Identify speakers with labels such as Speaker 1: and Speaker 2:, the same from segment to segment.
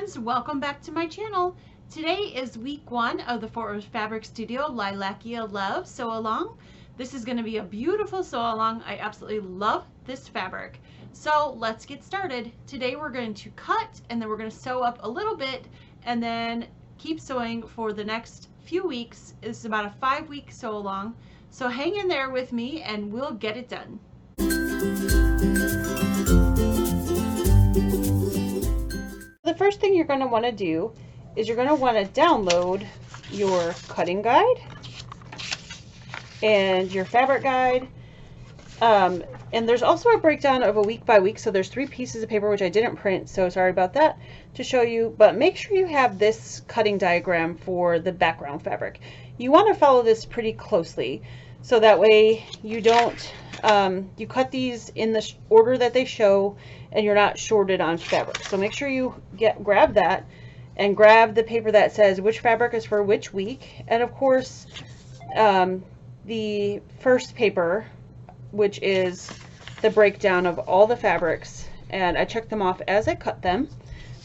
Speaker 1: friends, welcome back to my channel. Today is week 1 of the Fort Worth Fabric Studio Lilacia Love Sew Along. This is going to be a beautiful sew along. I absolutely love this fabric. So let's get started. Today we're going to cut and then we're going to sew up a little bit and then keep sewing for the next few weeks. This is about a 5-week sew along. So hang in there with me and we'll get it done. The first thing you're going to want to do is you're going to want to download your cutting guide and your fabric guide. And there's also a breakdown of a week by week. So there's 3 pieces of paper, which I didn't print. So sorry about that to show you, but make sure you have this cutting diagram for the background fabric. You want to follow this pretty closely. So that way you don't, you cut these in the order that they show and you're not shorted on fabric. So make sure you grab that and grab the paper that says which fabric is for which week. And of course, the first paper, which is the breakdown of all the fabrics, and I check them off as I cut them.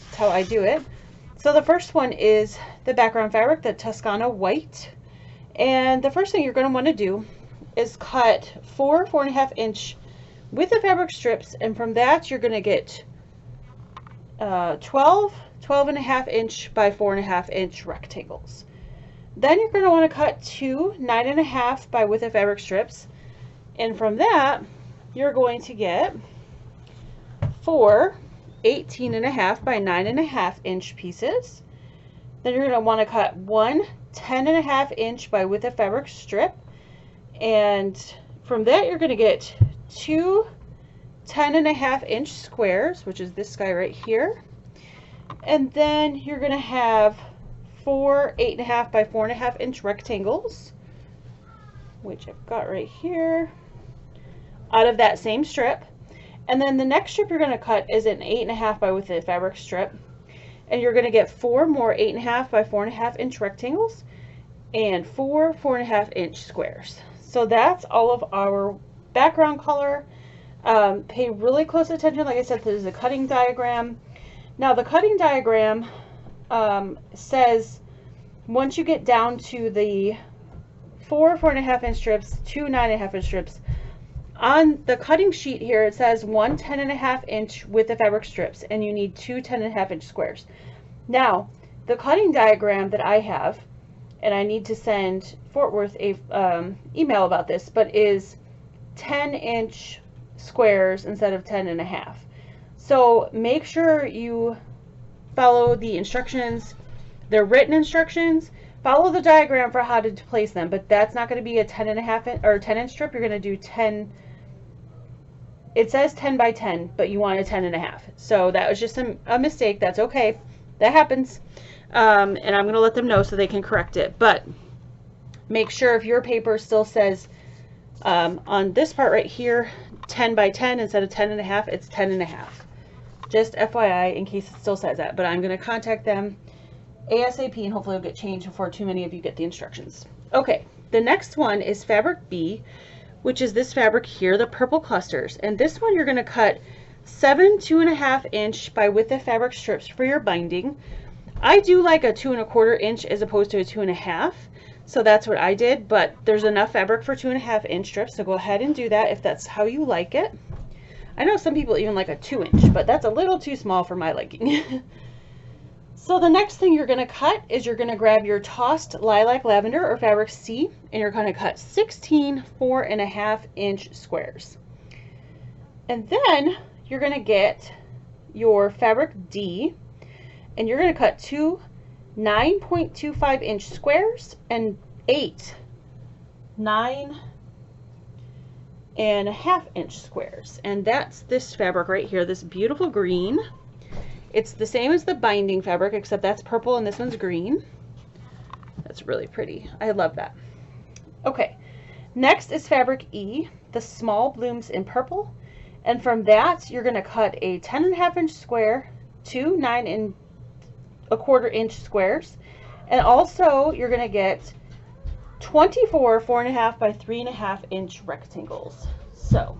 Speaker 1: That's how I do it. So the first one is the background fabric, the Toscana white. And the first thing you're going to want to do is cut 4.5 inch with the fabric strips, and from that you're going to get 12.5 inch by 4.5 inch rectangles. Then you're going to want to cut 2 9.5 by width of fabric strips, and from that you're going to get 4 18.5 by 9.5 inch pieces. Then you're going to want to cut 1 10.5 inch by width of fabric strip, and from that you're going to get 2 10.5 inch squares, which is this guy right here, and then you're going to have 4 8.5 by 4.5 inch rectangles, which I've got right here, out of that same strip. And then the next strip you're going to cut is an 8.5 by width of fabric strip, and you're going to get 4 more 8.5 by 4.5 inch rectangles and 4 4.5 inch squares. So that's all of our background color. Pay really close attention. Like I said, this is a cutting diagram. Now the cutting diagram says once you get down to the 4 4.5 inch strips, 2 9.5 inch strips, on the cutting sheet here it says 1 10.5 inch width of fabric strips, and you need 2 10.5 inch squares. Now the cutting diagram that I have, and I need to send Fort Worth a email about this, but is 10 inch squares instead of 10.5. So make sure you follow the instructions. They're written instructions. Follow the diagram for how to place them, but that's not going to be a 10.5 or 10 inch strip. You're going to do 10. It says 10 by 10, but you want a 10.5. So that was just a mistake. That's okay. That happens. And I'm going to let them know so they can correct it. But make sure if your paper still says on this part right here 10 by 10 instead of 10.5, it's 10.5. Just FYI in case it still says that. But I'm going to contact them ASAP and hopefully it'll get changed before too many of you get the instructions. Okay, the next one is fabric B, which is this fabric here, the purple clusters. And this one you're going to cut 7 2.5 inch by width of fabric strips for your binding. I do like a 2 1/4 inch as opposed to a 2.5, so that's what I did, but there's enough fabric for 2.5 inch strips, so go ahead and do that if that's how you like it. I know some people even like a 2 inch, but that's a little too small for my liking. So the next thing you're going to cut is you're going to grab your tossed lilac lavender or fabric C, and you're going to cut 16 4.5 inch squares. And then you're going to get your fabric D, and you're going to cut 2 9.25 inch squares and 8 9.5 inch squares. And that's this fabric right here, this beautiful green. It's the same as the binding fabric, except that's purple and this one's green. That's really pretty. I love that. Okay, next is fabric E, the small blooms in purple. And from that, you're going to cut a 10.5 inch square, 2 9 1/4 inch squares. And also, you're going to get 24 4.5 by 3.5 inch rectangles. So,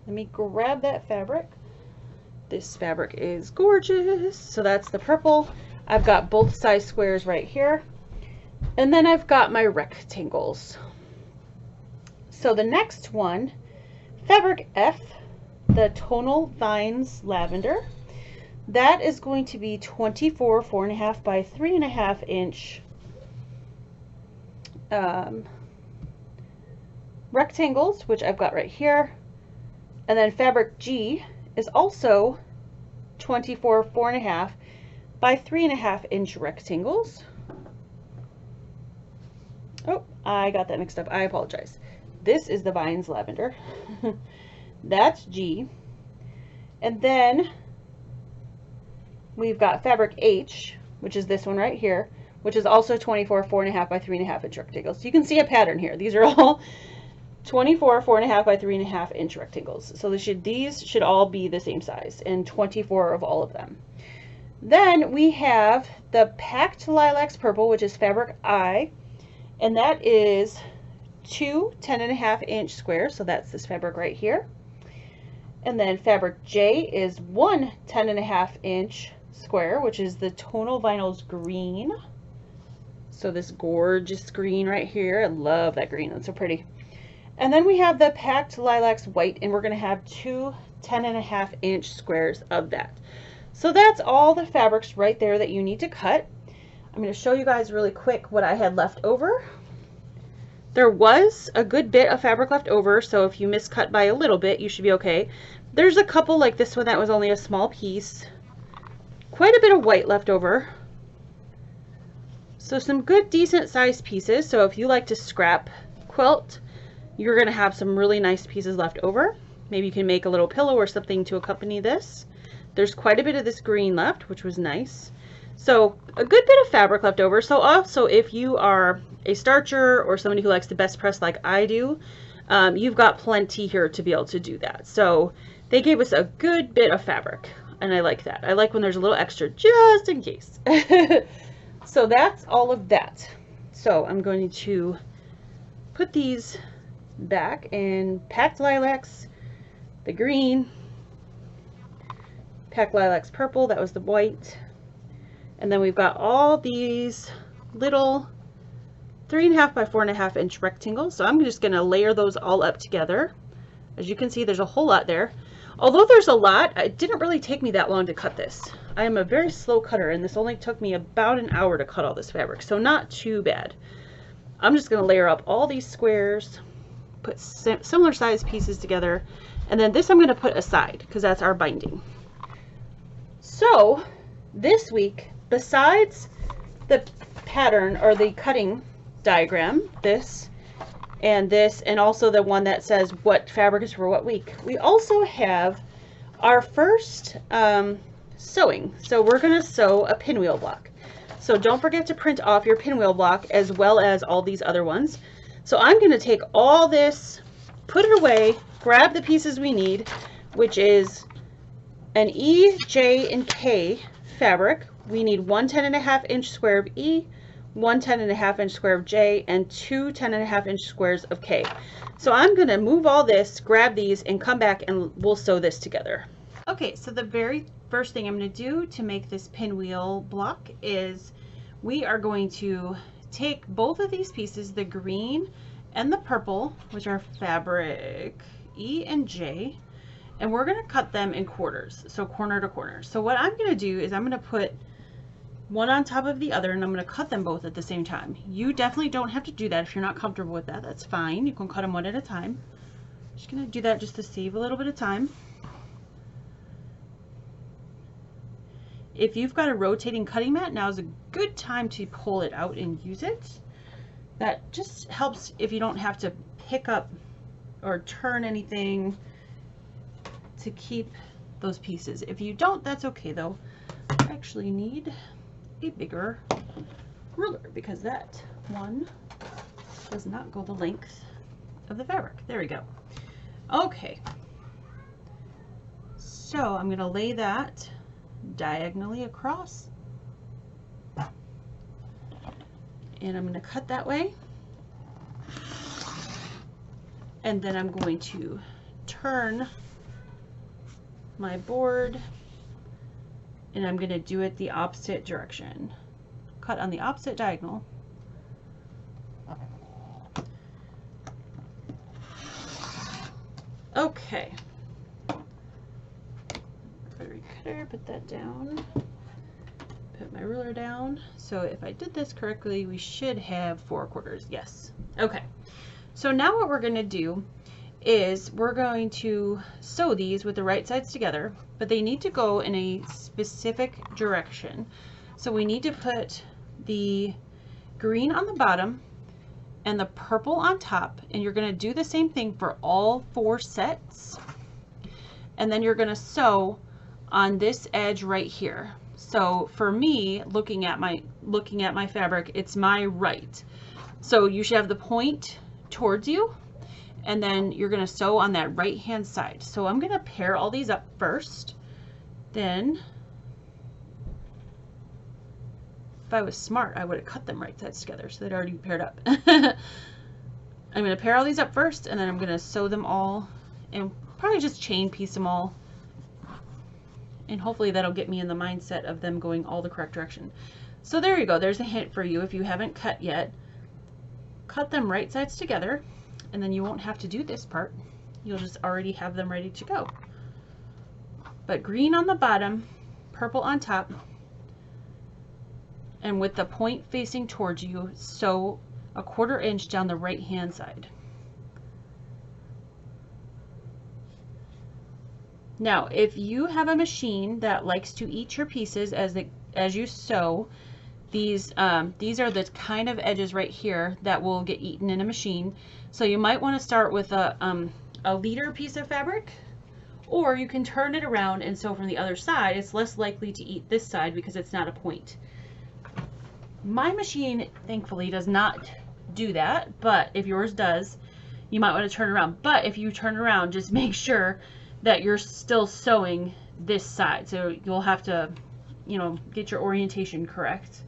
Speaker 1: let me grab that fabric This fabric is gorgeous. So that's the purple. I've got both size squares right here. And then I've got my rectangles. So the next one, fabric F, the Tonal Vines Lavender. That is going to be 24 4.5 by 3.5 inch rectangles, which I've got right here. And then fabric G is also 24 4.5 by 3.5 inch rectangles. Oh, I got that mixed up. I apologize. This is the Vines Lavender. That's G. And then we've got fabric H, which is this one right here, which is also 24 4.5 by 3.5 inch rectangles. So you can see a pattern here. These are all 24 4.5 by 3.5 inch rectangles. So these should all be the same size, and 24 of all of them. Then we have the Packed Lilacs Purple, which is fabric I, and that is 2 10.5 inch squares. So that's this fabric right here. And then fabric J is 1 10.5 inch square, which is the Tonal Vinyls Green. So this gorgeous green right here. I love that green. That's so pretty. And then we have the Packed Lilacs White, and we're going to have 2 10.5 inch squares of that. So that's all the fabrics right there that you need to cut. I'm going to show you guys really quick what I had left over. There was a good bit of fabric left over, so if you miscut by a little bit, you should be okay. There's a couple like this one that was only a small piece. Quite a bit of white left over. So some good decent sized pieces. So if you like to scrap quilt, you're going to have some really nice pieces left over. Maybe you can make a little pillow or something to accompany this. There's quite a bit of this green left, which was nice. So a good bit of fabric left over. So also if you are a starcher or somebody who likes to best press like I do, you've got plenty here to be able to do that. So they gave us a good bit of fabric, and I like that. I like when there's a little extra just in case. So that's all of that. So I'm going to put these back in Packed Lilacs, the green, Packed Lilacs Purple, that was the white. And then we've got all these little 3.5 by 4.5 inch rectangles. So I'm just going to layer those all up together. As you can see, there's a whole lot there. Although there's a lot, it didn't really take me that long to cut this. I am a very slow cutter, and this only took me about an hour to cut all this fabric, so not too bad. I'm just going to layer up all these squares, put similar sized pieces together, and then this I'm going to put aside because that's our binding. So this week, besides the pattern or the cutting diagram, this, and also the one that says what fabric is for what week, we also have our first sewing. So we're going to sew a pinwheel block. So don't forget to print off your pinwheel block as well as all these other ones. So I'm going to take all this, put it away, grab the pieces we need, which is an E, J, and K fabric. We need 1 10.5 inch square of E, 1 10.5 inch square of J, and 2 10.5 inch squares of K. So I'm going to move all this, grab these, and come back and we'll sew this together. Okay, so the very first thing I'm going to do to make this pinwheel block is we are going to take both of these pieces, the green and the purple, which are fabric E and J, and we're going to cut them in quarters, so corner to corner. So what I'm going to do is I'm going to put one on top of the other, and I'm going to cut them both at the same time. You definitely don't have to do that if you're not comfortable with that. That's fine. You can cut them one at a time. I'm just going to do that just to save a little bit of time. If you've got a rotating cutting mat, now is a good time to pull it out and use it. That just helps if you don't have to pick up or turn anything to keep those pieces. If you don't, that's okay though. I actually need a bigger ruler because that one does not go the length of the fabric. There we go. Okay, so I'm going to lay that diagonally across, and I'm going to cut that way, and then I'm going to turn my board and I'm going to do it the opposite direction. Cut on the opposite diagonal. Okay. Rotary cutter, put that down. Put my ruler down. So if I did this correctly, we should have 4/4. Yes. Okay. So now what we're going to do is we're going to sew these with the right sides together, but they need to go in a specific direction. So we need to put the green on the bottom and the purple on top, and you're going to do the same thing for all 4 sets. And then you're going to sew on this edge right here. So for me, looking at my fabric, it's my right. So you should have the point towards you, and then you're going to sew on that right hand side. So I'm going to pair all these up first. Then if I was smart, I would have cut them right sides together so they'd already be paired up. I'm going to pair all these up first, and then I'm going to sew them all and probably just chain piece them all. And hopefully that'll get me in the mindset of them going all the correct direction. So there you go. There's a hint for you if you haven't cut yet. Cut them right sides together, and then you won't have to do this part. You'll just already have them ready to go. But green on the bottom, purple on top, and with the point facing towards you, sew 1/4 inch down the right hand side. Now, if you have a machine that likes to eat your pieces as you sew, these are the kind of edges right here that will get eaten in a machine. So you might want to start with a leader piece of fabric, or you can turn it around and sew from the other side. It's less likely to eat this side because it's not a point. My machine, thankfully, does not do that, but if yours does, you might want to turn around. But if you turn around, just make sure that you're still sewing this side. So you'll have to, you know, get your orientation correct.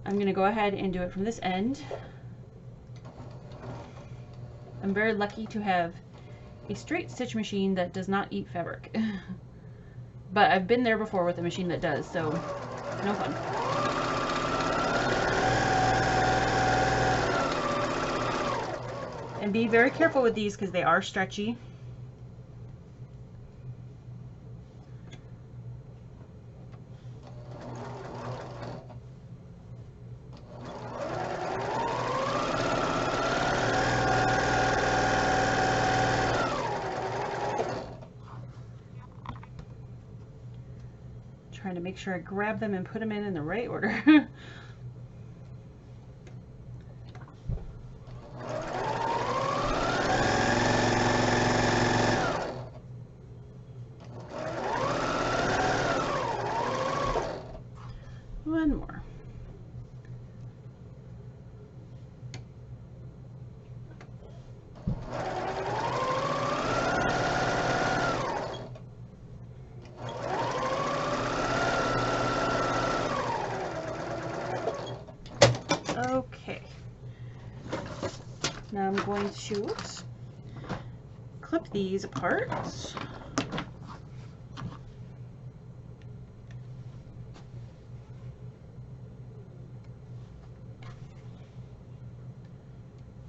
Speaker 1: I'm going to go ahead and do it from this end. I'm very lucky to have a straight stitch machine that does not eat fabric. But I've been there before with a machine that does, so no fun. And be very careful with these because they are stretchy. Trying to make sure I grab them and put them in the right order. One more. Okay. Now I'm going to clip these apart.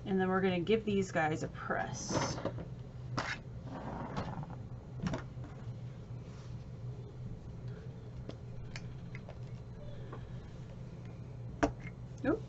Speaker 1: And then we're going to give these guys a press. Nope.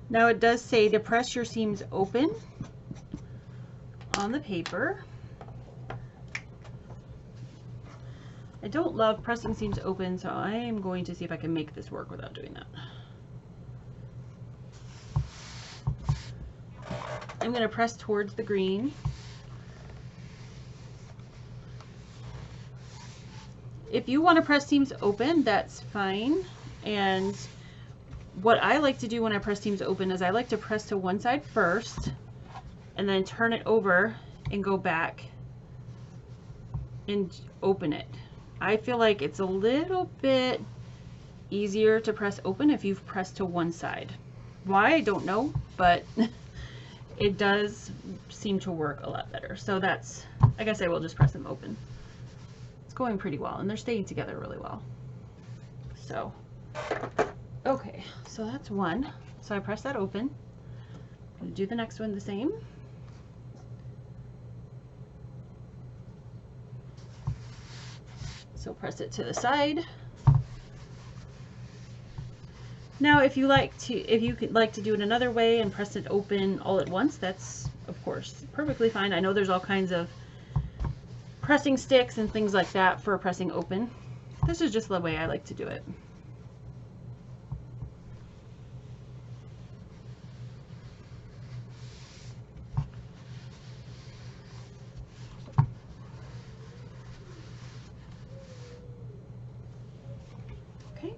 Speaker 1: Now it does say to press your seams open on the paper. I don't love pressing seams open, so I am going to see if I can make this work without doing that. I'm going to press towards the green. if you want to press seams open, that's fine. And what I like to do when I press seams open is I like to press to one side first and then turn it over and go back and open it. I feel like it's a little bit easier to press open if you've pressed to one side. Why, I don't know, but it does seem to work a lot better. So that's, I guess I will just press them open. It's going pretty well, and they're staying together really well. So, okay, so that's one. So I press that open. I'm gonna do the next one the same. So press it to the side. Now, if you like to do it another way and press it open all at once, that's of course perfectly fine. I know there's all kinds of pressing sticks and things like that for pressing open. This is just the way I like to do it. Okay.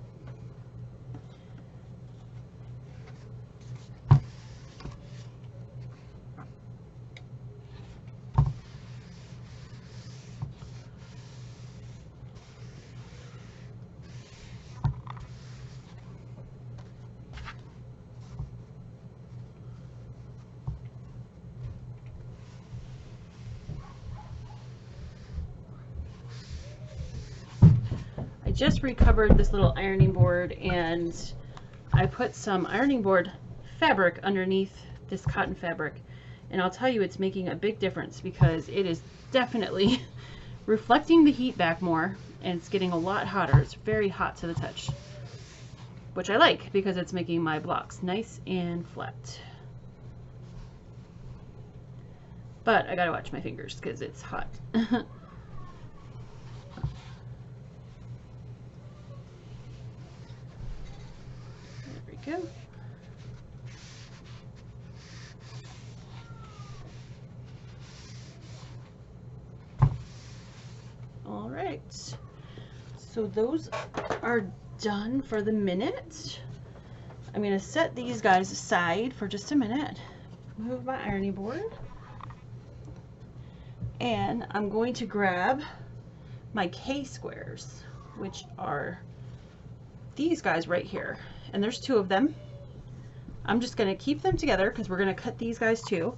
Speaker 1: Just recovered this little ironing board, and I put some ironing board fabric underneath this cotton fabric, and I'll tell you, it's making a big difference because it is definitely reflecting the heat back more, and it's getting a lot hotter. It's very hot to the touch, which I like because it's making my blocks nice and flat. But I gotta watch my fingers because it's hot. Go. All right, so those are done for the minute. I'm going to set these guys aside for just a minute, move my ironing board, and I'm going to grab my K-squares, which are these guys right here. And there's two of them. I'm just going to keep them together because we're going to cut these guys too.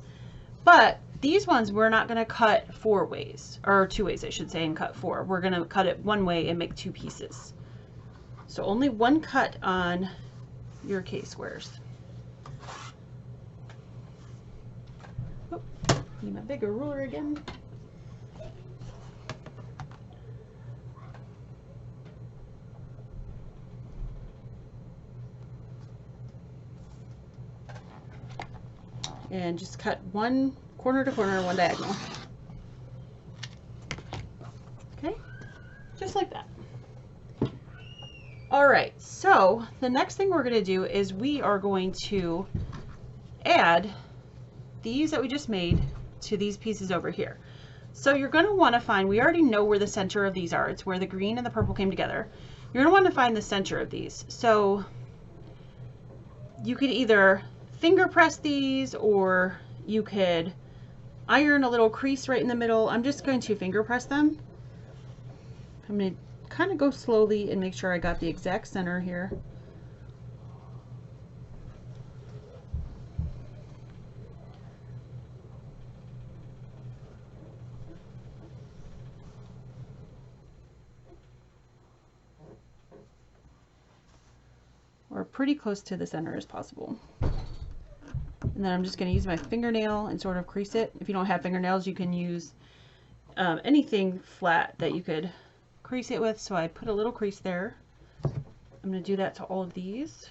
Speaker 1: But these ones we're not going to cut 4 ways, or 2 ways I should say, and cut 4. We're going to cut it one way and make 2 pieces. So only one cut on your K-squares. Oh, need my bigger ruler again. And just cut one corner to corner, one diagonal. Okay, just like that. All right, so the next thing we're going to do is we are going to add these that we just made to these pieces over here. So you're going to want to find, we already know where the center of these are. It's where the green and the purple came together. You're going to want to find the center of these. So you could either finger press these, or you could iron a little crease right in the middle. I'm just going to finger press them. I'm going to kind of go slowly and make sure I got the exact center here. Or pretty close to the center as possible. And then I'm just going to use my fingernail and sort of crease it. If you don't have fingernails, you can use anything flat that you could crease it with. So I put a little crease there. I'm going to do that to all of these.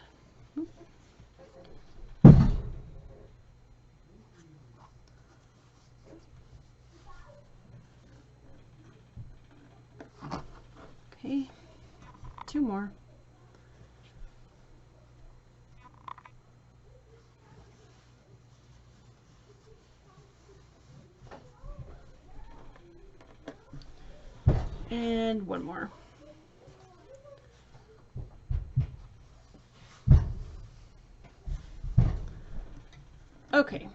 Speaker 1: Okay, 2 more. And 1 more. Okay,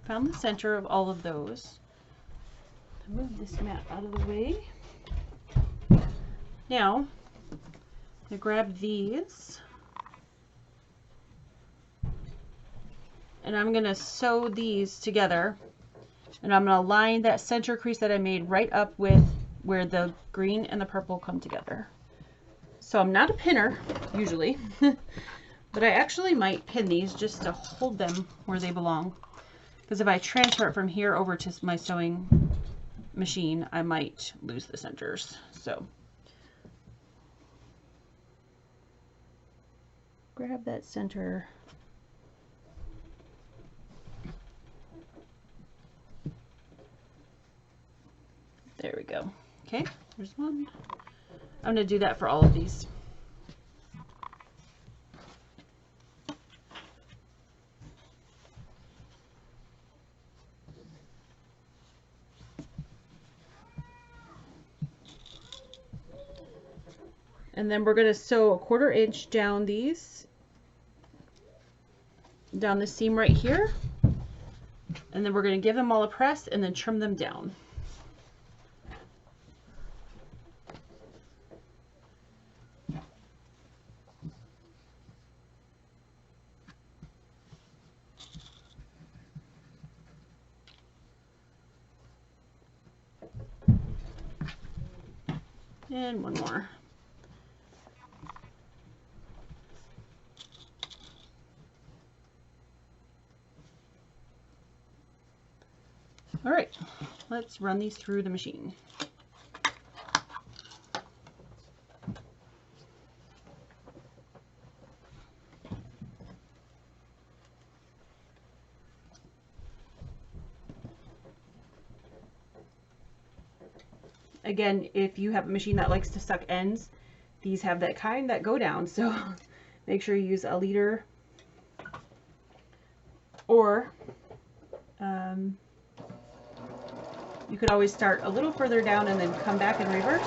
Speaker 1: found the center of all of those. Move this mat out of the way. Now, I'm going to grab these and I'm going to sew these together, and I'm going to line that center crease that I made right up with where the green and the purple come together. So I'm not a pinner usually, but I actually might pin these just to hold them where they belong, because if I transfer it from here over to my sewing machine, I might lose the centers. So grab that center. There we go. Okay, there's one. I'm going to do that for all of these. And then we're going to sew a 1/4 inch down these, down the seam right here. And then we're going to give them all a press and then trim them down. And one more. All right, let's run these through the machine. Again, if you have a machine that likes to suck ends, these have that kind that go down, so make sure you use a leader, or you could always start a little further down and then come back in reverse.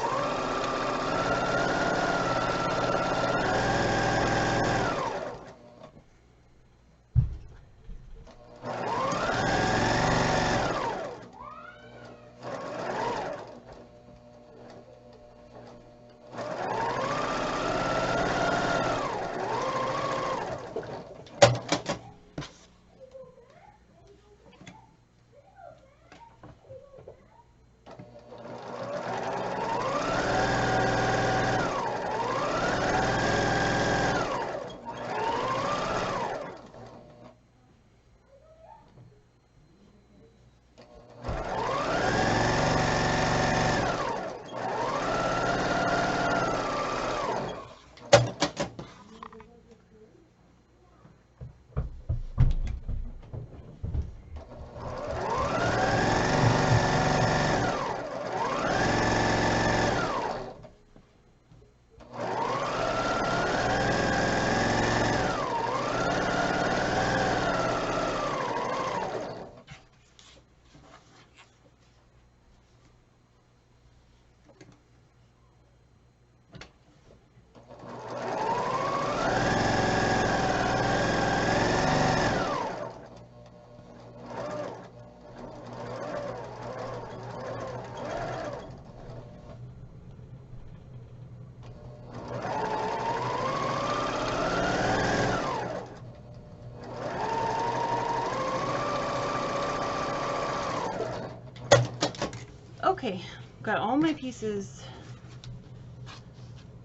Speaker 1: Okay, got all my pieces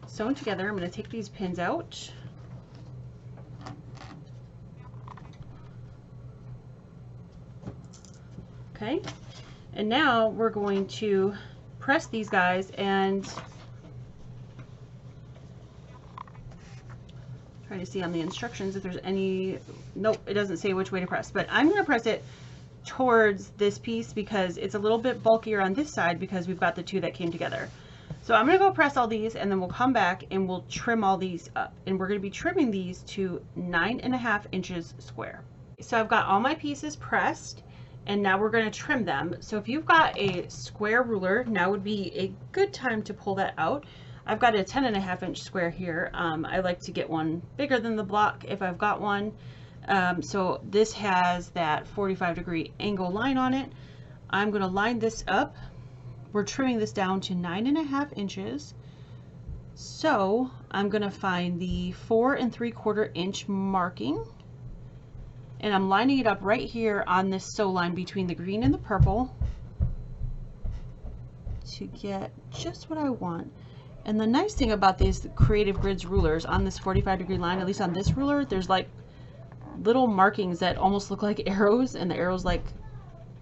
Speaker 1: sewn together. I'm going to take these pins out. Okay, and now we're going to press these guys and try to see on the instructions if there's any. Nope, it doesn't say which way to press, but I'm going to press it towards this piece because it's a little bit bulkier on this side because we've got the two that came together. So I'm going to go press all these and then we'll come back and we'll trim all these up, and we're going to be trimming these to 9.5 inches square. So I've got all my pieces pressed and now we're going to trim them. So if you've got a square ruler, now would be a good time to pull that out. I've got a 10.5 inch square here. I like to get one bigger than the block if I've got one. So this has that 45-degree angle line on it. I'm going to line this up. We're trimming this down to 9.5 inches. So I'm going to find the 4 3/4 inch marking, and I'm lining it up right here on this sew line between the green and the purple to get just what I want. And the nice thing about these Creative Grids rulers on this 45-degree line, at least on this ruler, there's like little markings that almost look like arrows, and the arrows like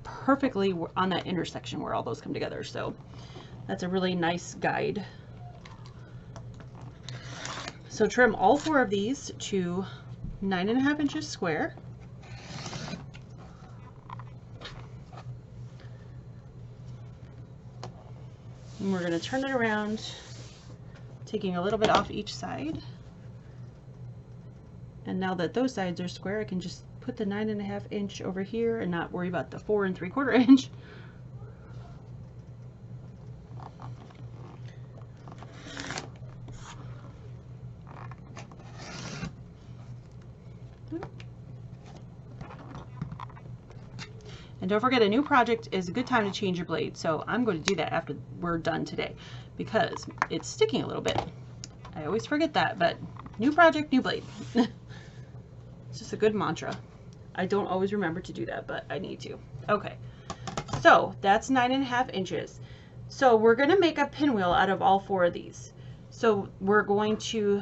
Speaker 1: perfectly on that intersection where all those come together. So that's a really nice guide. So trim all 4 of these to 9.5 inches square. And we're going to turn it around, taking a little bit off each side. And now that those sides are square, I can just put the 9.5 inch over here and not worry about the 4 3/4 inch. And don't forget, a new project is a good time to change your blade. So I'm going to do that after we're done today because it's sticking a little bit. I always forget that, but new project, new blade. It's just a good mantra. I don't always remember to do that, but I need to. Okay, so that's 9.5 inches. So we're going to make a pinwheel out of all 4 of these. So we're going to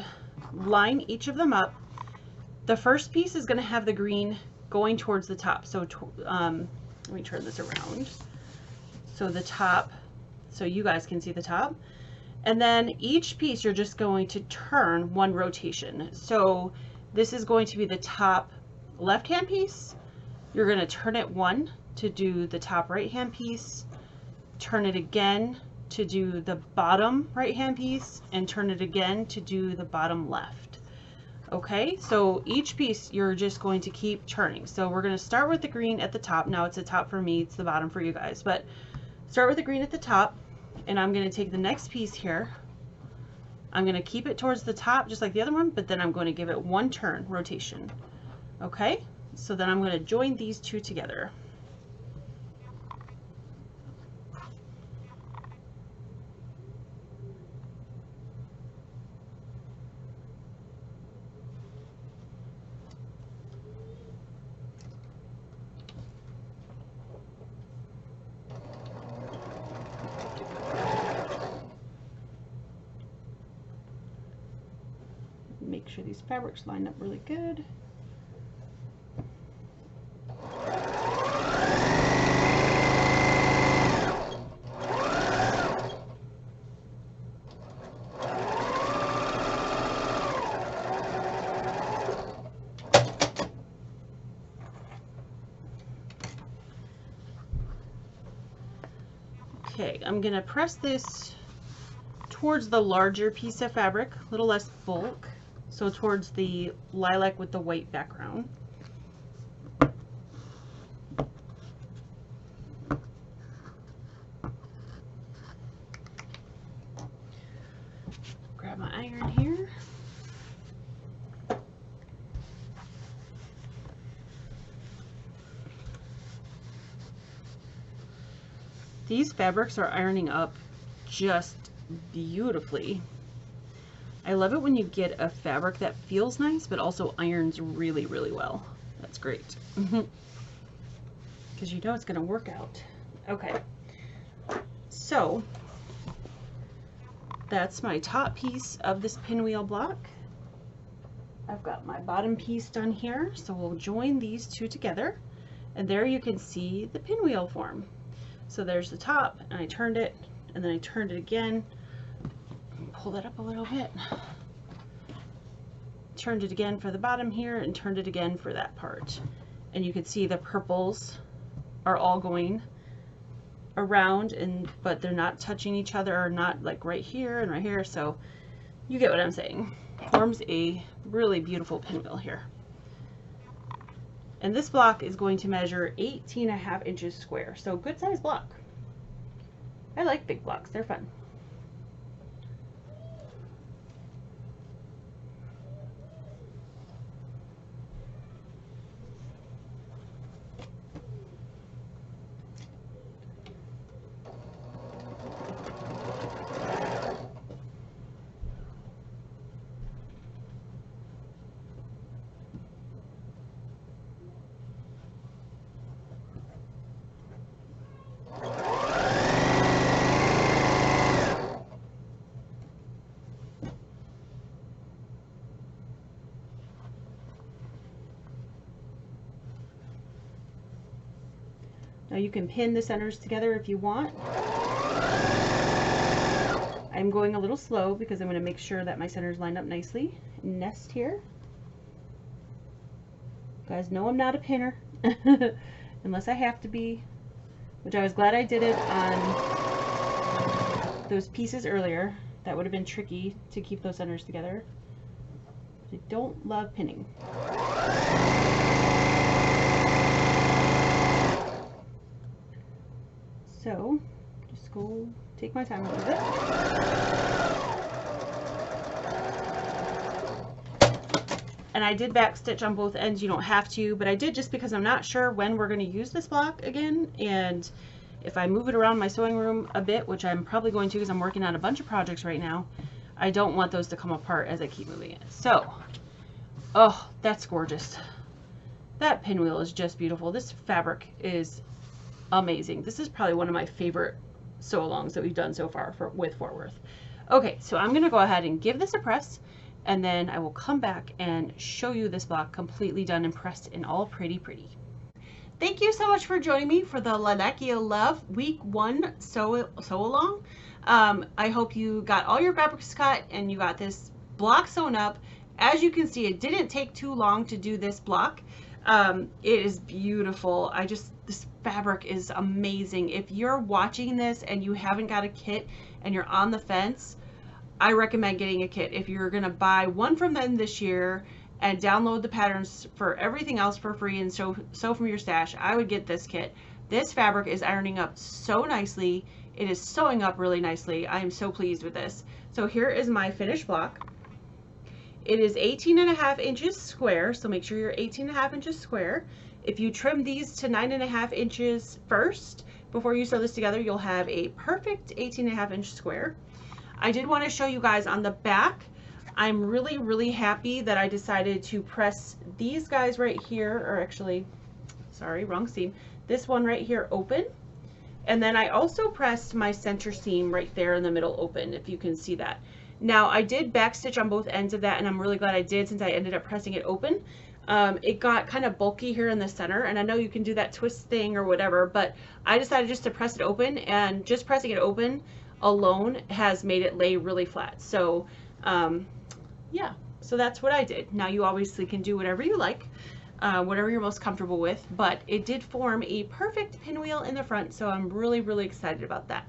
Speaker 1: line each of them up. The first piece is going to have the green going towards the top. So let me turn this around. So the top, so you guys can see the top. And then each piece you're just going to turn 1 rotation. So this is going to be the top left-hand piece. You're going to turn it 1 to do the top right-hand piece, turn it again to do the bottom right-hand piece, and turn it again to do the bottom left. Okay, so each piece you're just going to keep turning. So we're going to start with the green at the top. Now it's the top for me, it's the bottom for you guys, but start with the green at the top, and I'm going to take the next piece here. I'm going to keep it towards the top just like the other one, but then I'm going to give it 1 turn rotation. Okay, so then I'm going to join these 2 together. Make sure these fabrics line up really good. Okay, I'm going to press this towards the larger piece of fabric, a little less bulk, so towards the lilac with the white background. Grab my iron here. These fabrics are ironing up just beautifully. I love it when you get a fabric that feels nice but also irons really, really well. That's great. Because you know it's going to work out. Okay, so that's my top piece of this pinwheel block. I've got my bottom piece done here, so we'll join these 2 together, and there you can see the pinwheel form. So there's the top, and I turned it, and then I turned it again. Pull that up a little bit. Turned it again for the bottom here, and turned it again for that part. And you can see the purples are all going around, but they're not touching each other, or not like right here and right here. So you get what I'm saying. Forms a really beautiful pinwheel here. And this block is going to measure 18.5 inches square. So good size block. I like big blocks, they're fun. Now you can pin the centers together if you want. I'm going a little slow because I'm going to make sure that my centers line up nicely. Nest here. You guys know I'm not a pinner unless I have to be, which I was glad I did it on those pieces earlier. That would have been tricky to keep those centers together. I don't love pinning. So just go take my time a little bit. And I did back stitch on both ends. You don't have to, but I did just because I'm not sure when we're going to use this block again. And if I move it around my sewing room a bit, which I'm probably going to because I'm working on a bunch of projects right now, I don't want those to come apart as I keep moving it. So, oh, that's gorgeous. That pinwheel is just beautiful. This fabric is amazing. This is probably one of my favorite sew-alongs that we've done so far with Fort Worth. Okay, so I'm going to go ahead and give this a press, and then I will come back and show you this block completely done and pressed and all pretty. Thank you so much for joining me for the Lilacia Love Week 1 sew-along. I hope you got all your fabrics cut and you got this block sewn up. As you can see, it didn't take too long to do this block. It is beautiful. This fabric is amazing. If you're watching this and you haven't got a kit and you're on the fence, I recommend getting a kit. If you're gonna buy one from them this year and download the patterns for everything else for free and sew from your stash, I would get this kit. This fabric is ironing up so nicely. It is sewing up really nicely. I am so pleased with this. So here is my finished block. It is 18.5 inches square, so make sure you're 18.5 inches square. If you trim these to 9.5 inches first, before you sew this together, you'll have a perfect 18.5 inch square. I did want to show you guys on the back. I'm really happy that I decided to press these guys right here, or actually, sorry, wrong seam. This one right here open. And then I also pressed my center seam right there in the middle open, if you can see that. Now I did backstitch on both ends of that, and I'm really glad I did since I ended up pressing it open. It got kind of bulky here in the center, and I know you can do that twist thing or whatever, but I decided just to press it open, and just pressing it open alone has made it lay really flat. So yeah, so that's what I did. Now you obviously can do whatever you like, whatever you're most comfortable with, but it did form a perfect pinwheel in the front, so I'm really excited about that.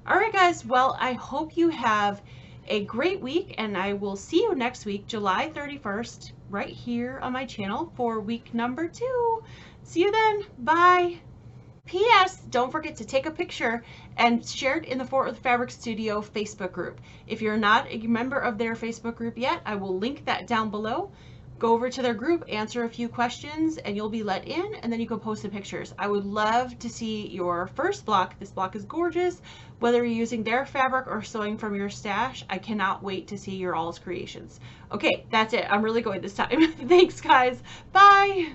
Speaker 1: All right guys, well, I hope you have a great week, and I will see you next week, July 31st, right here on my channel for week number 2. See you then. Bye. P.S. Don't forget to take a picture and share it in the Fort Worth Fabric Studio Facebook group. If you're not a member of their Facebook group yet, I will link that down below. Go over to their group, answer a few questions, and you'll be let in, and then you can post the pictures. I would love to see your first block. This block is gorgeous. Whether you're using their fabric or sewing from your stash, I cannot wait to see your all's creations. Okay, that's it. I'm really going this time. Thanks, guys. Bye.